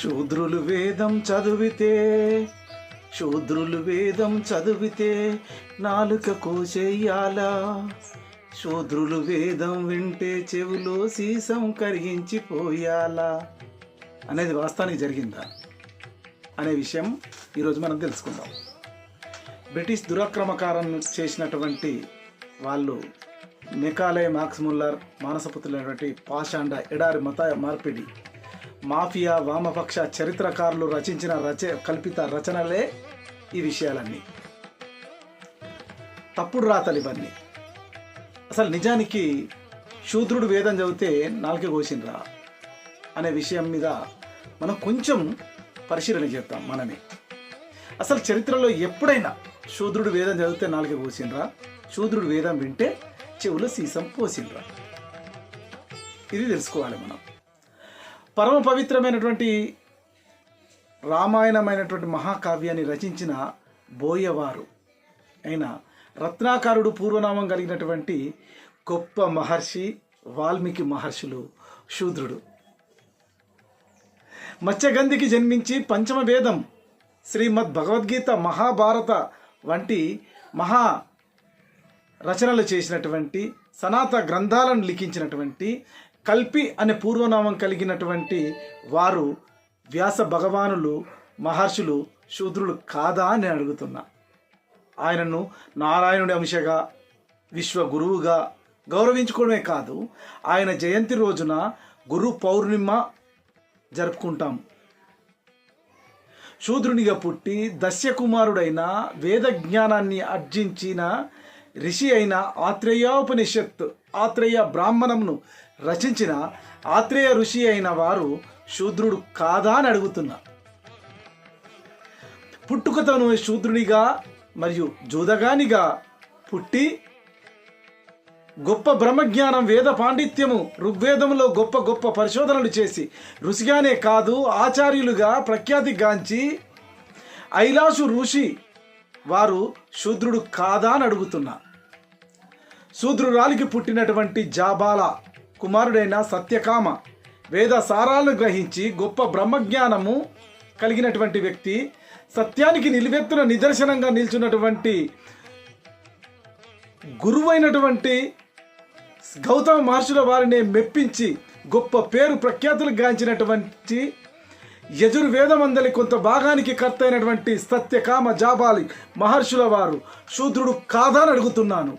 శూద్రులు వేదం చదివితే శూద్రులు వేదం చదివితే నాలుక కోసేయాలా, శూద్రులు వేదం వింటే చెవులో సీసం కరిగించిపోయాలా అనేది వాస్తవానికి జరిగిందా అనే విషయం ఈరోజు మనం తెలుసుకుందాం. బ్రిటిష్ దురాక్రమకారం చేసినటువంటి వాళ్ళు మెకాలే, మాక్స్ ముల్లర్, మానసపుత్రులైనటువంటి పాషాండ, ఎడారి మత మార్పిడి, మాఫియా, వామపక్ష చరిత్రకారులు రచించిన కల్పిత రచనలే ఈ విషయాలన్నీ. తప్పుడు రాతలు ఇవన్నీ. అసలు నిజానికి శూద్రుడు వేదం చదివితే నాలుక కోసిండ్రా అనే విషయం మీద మనం కొంచెం పరిశీలన చేద్దాం మనమే. అసలు చరిత్రలో ఎప్పుడైనా శూద్రుడు వేదం చదివితే నాలుక కోసిండ్రా, శూద్రుడు వేదం వింటే చెవులు సీసం పోసిండ్రా, ఇది తెలుసుకోవాలి మనం. పరమ పవిత్రమైనటువంటి రామాయణమైనటువంటి మహాకావ్యాన్ని రచించిన బోయవారు అయిన రత్నాకరుడు పూర్వనామం కలిగినటువంటి గొప్ప మహర్షి వాల్మీకి మహర్షులు శూద్రుడు. మత్స్యగంధికి జన్మించి పంచమ వేదం, శ్రీమద్ భగవద్గీత, మహాభారత వంటి మహా రచనలు చేసినటువంటి, సనాతన గ్రంథాలను లిఖించినటువంటి కల్పి అనే పూర్వనామం కలిగినటువంటి వారు వ్యాస భగవానులు మహర్షులు శూద్రులు కాదా అని అడుగుతున్నా. ఆయనను నారాయణుడి అంశగా, విశ్వ గురువుగా గౌరవించుకోవడమే కాదు, ఆయన జయంతి రోజున గురు పౌర్ణిమ జరుపుకుంటాం. శూద్రునిగా పుట్టి దస్యకుమారుడైన వేద జ్ఞానాన్ని ఆర్జించిన ఋషి అయిన ఆత్రేయోపనిషత్, ఆత్రేయ బ్రాహ్మణంను రచించిన ఆత్రేయ ఋషి అయిన వారు శూద్రుడు కాదా అని అడుగుతున్నా. పుట్టుకతను శూద్రునిగా మరియు జూదగానిగా పుట్టి గొప్ప బ్రహ్మజ్ఞానం, వేద పాండిత్యము, ఋగ్వేదంలో గొప్ప గొప్ప పరిశోధనలు చేసి ఋషిగానే కాదు ఆచార్యులుగా ప్రఖ్యాతిగాంచి ఐలాసు ఋషి వారు శూద్రుడు కాదా అని అడుగుతున్నా. శూద్రురాలికి పుట్టినటువంటి జాబాల కుమారుడైన సత్యకామ వేద సారాలను గ్రహించి గొప్ప బ్రహ్మజ్ఞానము కలిగినటువంటి వ్యక్తి, సత్యానికి నిలువెత్తున నిదర్శనంగా నిల్చున్నటువంటి గురువైనటువంటి గౌతమ మహర్షుల వారిని మెప్పించి గొప్ప పేరు ప్రఖ్యాతులు గాంచినటువంటి యజుర్వేదమందలి కొంత భాగానికి కర్త అయినటువంటి సత్యకామ జాబాలి మహర్షుల వారు శూద్రుడు కాదా అని అడుగుతున్నాను.